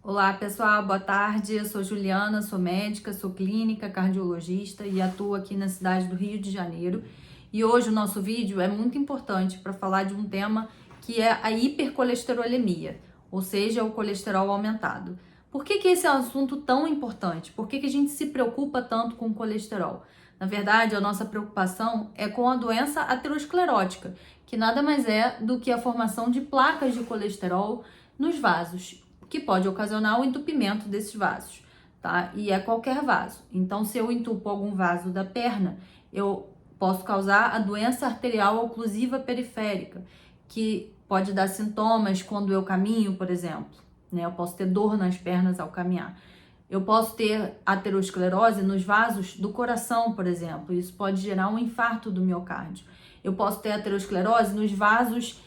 Olá pessoal, boa tarde. Eu sou Juliana, sou médica, sou clínica, cardiologista e atuo aqui na cidade do Rio de Janeiro. E hoje o nosso vídeo é muito importante para falar de um tema que é a hipercolesterolemia, ou seja, o colesterol aumentado. Por que esse é um assunto tão importante? Por que a gente se preocupa tanto com o colesterol? Na verdade, a nossa preocupação é com a doença aterosclerótica, que nada mais é do que a formação de placas de colesterol nos vasos, que pode ocasionar o entupimento desses vasos, tá? E é qualquer vaso. Então, se eu entupo algum vaso da perna, eu posso causar a doença arterial oclusiva periférica, que pode dar sintomas quando eu caminho, por exemplo, né? Eu posso ter dor nas pernas ao caminhar. Eu posso ter aterosclerose nos vasos do coração, por exemplo. Isso pode gerar um infarto do miocárdio. Eu posso ter aterosclerose nos vasos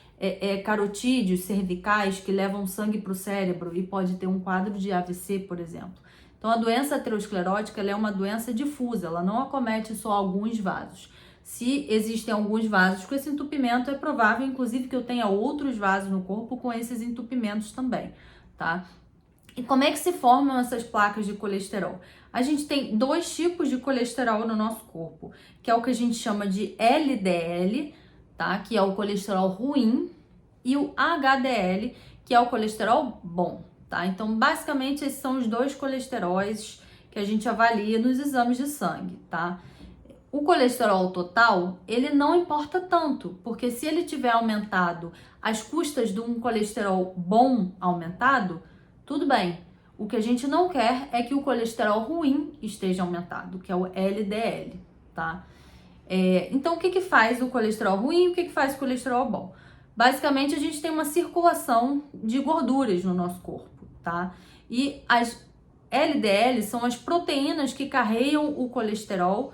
carotídeos cervicais que levam sangue para o cérebro e pode ter um quadro de AVC, por exemplo. Então, a doença aterosclerótica ela é uma doença difusa, ela não acomete só alguns vasos. Se existem alguns vasos com esse entupimento, é provável, inclusive, que eu tenha outros vasos no corpo com esses entupimentos também, tá? E como é que se formam essas placas de colesterol? A gente tem dois tipos de colesterol no nosso corpo, que é o que a gente chama de LDL, tá? Que é o colesterol ruim, e o HDL, que é o colesterol bom, tá? Então, basicamente, esses são os dois colesteróis que a gente avalia nos exames de sangue, tá? O colesterol total, ele não importa tanto, porque se ele tiver aumentado às custas de um colesterol bom aumentado, tudo bem. O que a gente não quer é que o colesterol ruim esteja aumentado, que é o LDL, tá? Então, o que faz o colesterol ruim e o que faz o colesterol bom? Basicamente, a gente tem uma circulação de gorduras no nosso corpo, tá? E as LDL são as proteínas que carregam o colesterol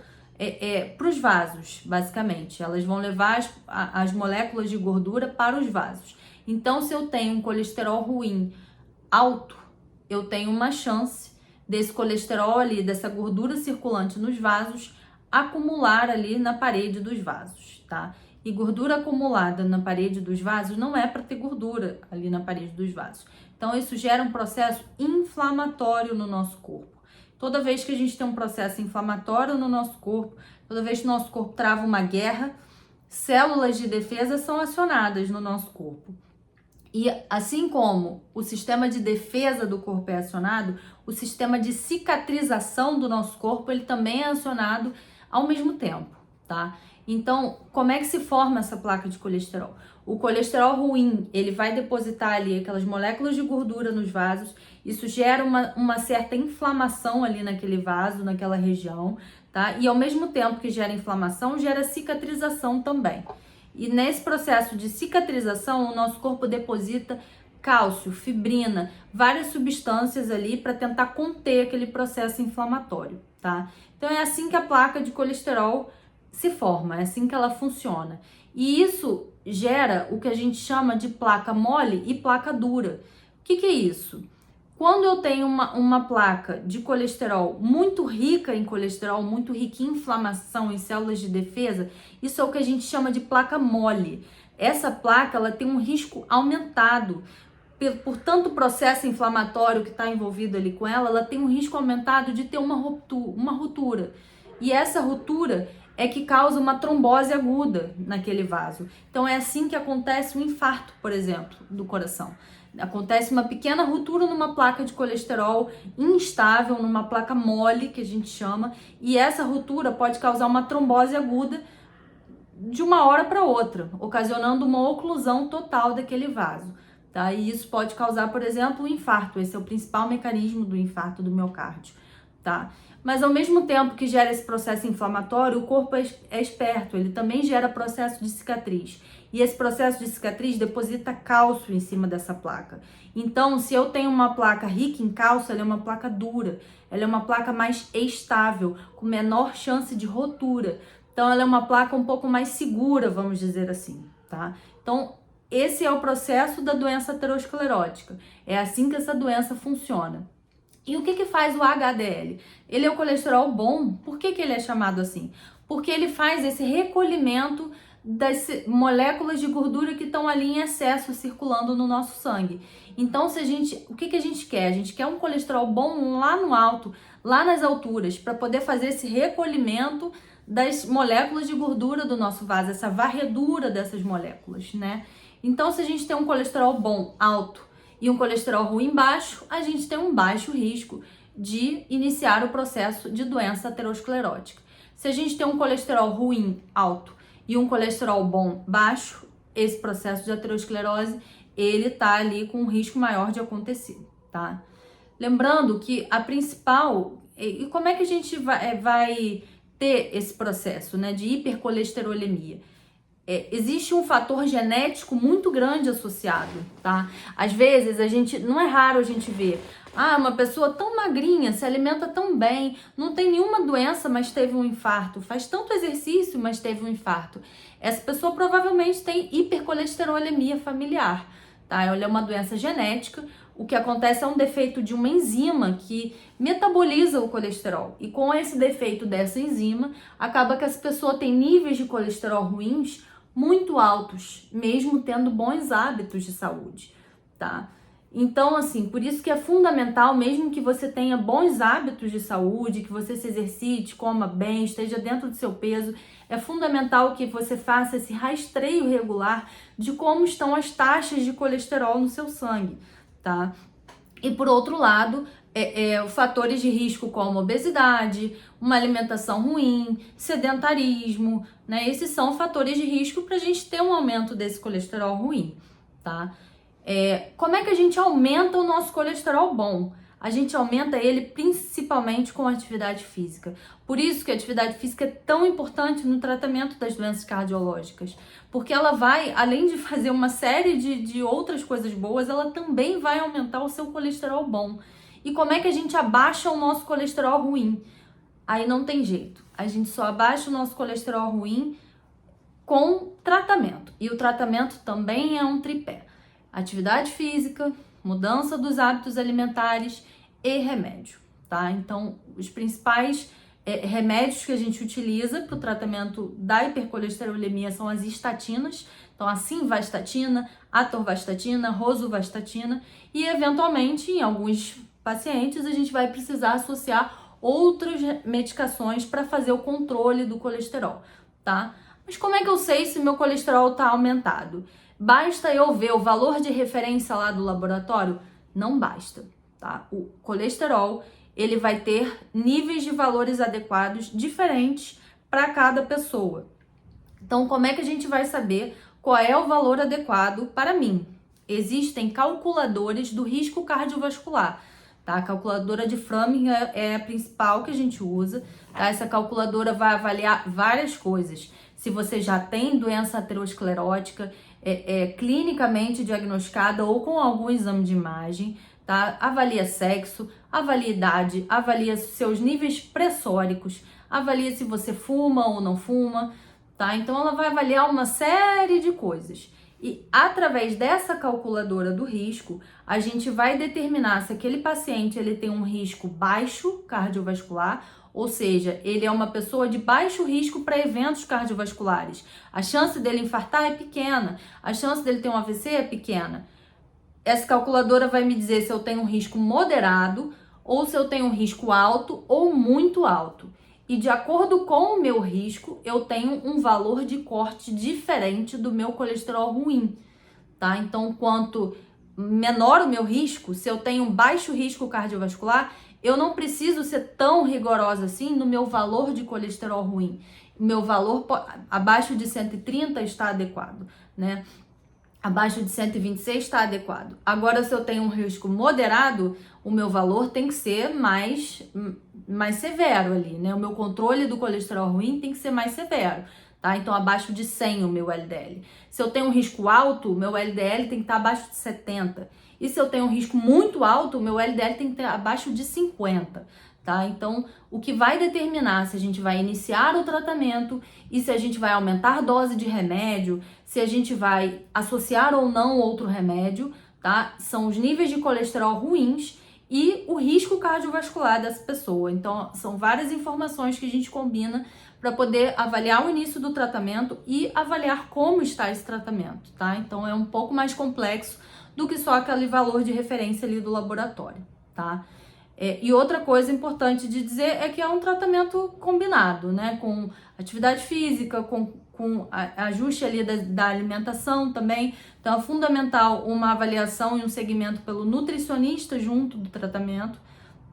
para os vasos, basicamente. Elas vão levar as moléculas de gordura para os vasos. Então, se eu tenho um colesterol ruim alto, eu tenho uma chance desse colesterol ali, dessa gordura circulante nos vasos, acumular ali na parede dos vasos, tá? E gordura acumulada na parede dos vasos não é para ter gordura ali na parede dos vasos. Então, isso gera um processo inflamatório no nosso corpo. Toda vez que a gente tem um processo inflamatório no nosso corpo, toda vez que o nosso corpo trava uma guerra, células de defesa são acionadas no nosso corpo. E assim como o sistema de defesa do corpo é acionado, o sistema de cicatrização do nosso corpo, ele também é acionado ao mesmo tempo, tá? Então, como é que se forma essa placa de colesterol? O colesterol ruim, ele vai depositar ali aquelas moléculas de gordura nos vasos, isso gera uma certa inflamação ali naquele vaso, naquela região, tá? E ao mesmo tempo que gera inflamação, gera cicatrização também. E nesse processo de cicatrização, o nosso corpo deposita cálcio, fibrina, várias substâncias ali para tentar conter aquele processo inflamatório, tá? Então é assim que a placa de colesterol se forma, é assim que ela funciona. E isso gera o que a gente chama de placa mole e placa dura. O que é isso? Quando eu tenho uma placa de colesterol muito rica em colesterol, muito rica em inflamação, em células de defesa, isso é o que a gente chama de placa mole. Essa placa ela tem um risco aumentado. Por tanto processo inflamatório que está envolvido ali com ela tem um risco aumentado de ter uma ruptura. E essa ruptura é que causa uma trombose aguda naquele vaso. Então é assim que acontece um infarto, por exemplo, do coração. Acontece uma pequena ruptura numa placa de colesterol instável, numa placa mole, que a gente chama, e essa ruptura pode causar uma trombose aguda de uma hora para outra, ocasionando uma oclusão total daquele vaso, tá? E isso pode causar, por exemplo, um infarto. Esse é o principal mecanismo do infarto do miocárdio, tá? Mas ao mesmo tempo que gera esse processo inflamatório, o corpo é esperto, ele também gera processo de cicatriz. E esse processo de cicatriz deposita cálcio em cima dessa placa. Então, se eu tenho uma placa rica em cálcio, ela é uma placa dura, ela é uma placa mais estável, com menor chance de rotura. Então, ela é uma placa um pouco mais segura, vamos dizer assim, tá? Então, esse é o processo da doença aterosclerótica. É assim que essa doença funciona. E o que faz o HDL? Ele é o colesterol bom. Por que ele é chamado assim? Porque ele faz esse recolhimento das moléculas de gordura que estão ali em excesso circulando no nosso sangue. Então, o que a gente quer? A gente quer um colesterol bom lá no alto, lá nas alturas, para poder fazer esse recolhimento das moléculas de gordura do nosso vaso, essa varredura dessas moléculas, né? Então, se a gente tem um colesterol bom alto e um colesterol ruim baixo, a gente tem um baixo risco de iniciar o processo de doença aterosclerótica. Se a gente tem um colesterol ruim alto e um colesterol bom baixo, esse processo de aterosclerose, ele tá ali com um risco maior de acontecer, tá? Lembrando que a principal... E como é que a gente vai ter esse processo, né, de hipercolesterolemia? Existe um fator genético muito grande associado, tá? Às vezes, não é raro a gente ver, uma pessoa tão magrinha, se alimenta tão bem, não tem nenhuma doença, mas teve um infarto, faz tanto exercício, mas teve um infarto. Essa pessoa provavelmente tem hipercolesterolemia familiar, tá? Ela é uma doença genética. O que acontece é um defeito de uma enzima que metaboliza o colesterol. E com esse defeito dessa enzima, acaba que essa pessoa tem níveis de colesterol ruins muito altos, mesmo tendo bons hábitos de saúde, tá? Então, assim, por isso que é fundamental, mesmo que você tenha bons hábitos de saúde, que você se exercite, coma bem, esteja dentro do seu peso, é fundamental que você faça esse rastreio regular de como estão as taxas de colesterol no seu sangue, tá? E por outro lado, fatores de risco como obesidade, uma alimentação ruim, sedentarismo, né? Esses são fatores de risco para a gente ter um aumento desse colesterol ruim, tá? Como é que a gente aumenta o nosso colesterol bom? A gente aumenta ele principalmente com atividade física. Por isso que a atividade física é tão importante no tratamento das doenças cardiológicas, porque ela vai, além de fazer uma série de outras coisas boas, ela também vai aumentar o seu colesterol bom. E como é que a gente abaixa o nosso colesterol ruim? Aí não tem jeito. A gente só abaixa o nosso colesterol ruim com tratamento. E o tratamento também é um tripé: atividade física, mudança dos hábitos alimentares e remédio, tá? Então, os principais remédios que a gente utiliza para o tratamento da hipercolesterolemia são as estatinas. Então, a simvastatina, atorvastatina, rosuvastatina, e eventualmente, em alguns pacientes, a gente vai precisar associar outras medicações para fazer o controle do colesterol, tá? Mas como é que eu sei se meu colesterol está aumentado? Basta eu ver o valor de referência lá do laboratório? Não basta, tá? O colesterol, ele vai ter níveis de valores adequados diferentes para cada pessoa. Então, como é que a gente vai saber qual é o valor adequado para mim? Existem calculadores do risco cardiovascular, tá? A calculadora de Framingham é a principal que a gente usa, tá? Essa calculadora vai avaliar várias coisas. Se você já tem doença aterosclerótica, clinicamente diagnosticada ou com algum exame de imagem, tá? Avalia sexo, avalia idade, avalia seus níveis pressóricos, avalia se você fuma ou não fuma, tá? Então ela vai avaliar uma série de coisas. E através dessa calculadora do risco, a gente vai determinar se aquele paciente ele tem um risco baixo cardiovascular, ou seja, ele é uma pessoa de baixo risco para eventos cardiovasculares. A chance dele infartar é pequena, a chance dele ter um AVC é pequena. Essa calculadora vai me dizer se eu tenho um risco moderado ou se eu tenho um risco alto ou muito alto. E de acordo com o meu risco, eu tenho um valor de corte diferente do meu colesterol ruim, tá? Então, quanto menor o meu risco, se eu tenho um baixo risco cardiovascular, eu não preciso ser tão rigorosa assim no meu valor de colesterol ruim. O meu valor abaixo de 130 está adequado, né? Abaixo de 126 está adequado. Agora, se eu tenho um risco moderado, o meu valor tem que ser mais severo ali, né? O meu controle do colesterol ruim tem que ser mais severo, tá? Então, abaixo de 100 o meu LDL. Se eu tenho um risco alto, o meu LDL tem que estar abaixo de 70. E se eu tenho um risco muito alto, o meu LDL tem que estar abaixo de 50. Tá? Então, o que vai determinar se a gente vai iniciar o tratamento e se a gente vai aumentar a dose de remédio, se a gente vai associar ou não outro remédio, tá? São os níveis de colesterol ruins e o risco cardiovascular dessa pessoa. Então, são várias informações que a gente combina para poder avaliar o início do tratamento e avaliar como está esse tratamento, tá? Então, é um pouco mais complexo do que só aquele valor de referência ali do laboratório, tá? E outra coisa importante de dizer é que é um tratamento combinado, né? Com atividade física, com ajuste ali da alimentação também. Então é fundamental uma avaliação e um segmento pelo nutricionista junto do tratamento,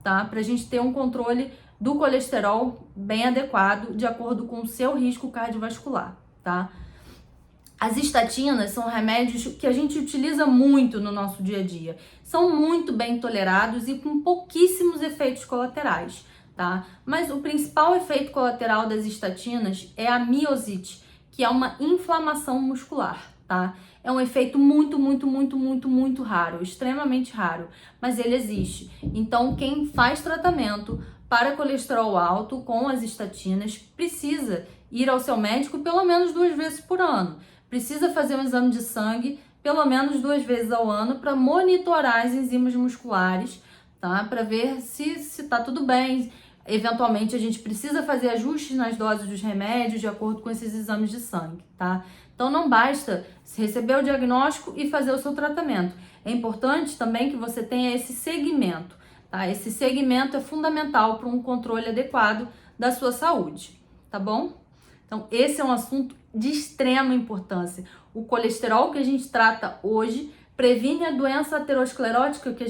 tá? Pra gente ter um controle do colesterol bem adequado, de acordo com o seu risco cardiovascular, tá? As estatinas são remédios que a gente utiliza muito no nosso dia a dia. São muito bem tolerados e com pouquíssimos efeitos colaterais, tá? Mas o principal efeito colateral das estatinas é a miosite, que é uma inflamação muscular, tá? É um efeito muito raro, extremamente raro, mas ele existe. Então, quem faz tratamento para colesterol alto com as estatinas precisa ir ao seu médico pelo menos 2 vezes por ano. Precisa fazer um exame de sangue pelo menos 2 vezes ao ano para monitorar as enzimas musculares, tá? Para ver se tá tudo bem. Eventualmente a gente precisa fazer ajustes nas doses dos remédios de acordo com esses exames de sangue, tá? Então não basta receber o diagnóstico e fazer o seu tratamento. É importante também que você tenha esse segmento, tá? Esse segmento é fundamental para um controle adequado da sua saúde, tá bom? Então, esse é um assunto de extrema importância. O colesterol que a gente trata hoje previne a doença aterosclerótica que a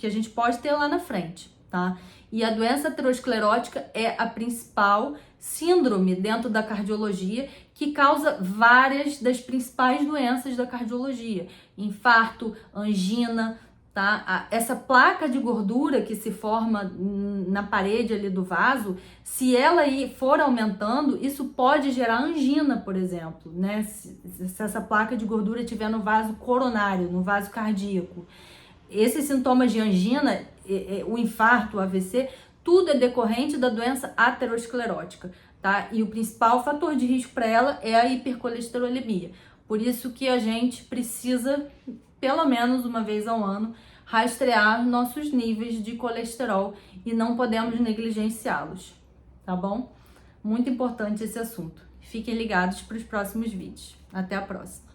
gente pode ter lá na frente, tá? E a doença aterosclerótica é a principal síndrome dentro da cardiologia que causa várias das principais doenças da cardiologia: infarto, angina, tá? Essa placa de gordura que se forma na parede ali do vaso, se ela for aumentando, isso pode gerar angina, por exemplo, né? Se essa placa de gordura estiver no vaso coronário, no vaso cardíaco. Esses sintomas de angina, o infarto, o AVC, tudo é decorrente da doença aterosclerótica, tá? E o principal fator de risco para ela é a hipercolesterolemia. Por isso que a gente precisa, pelo menos uma vez ao ano, rastrear nossos níveis de colesterol e não podemos negligenciá-los, tá bom? Muito importante esse assunto. Fiquem ligados para os próximos vídeos. Até a próxima!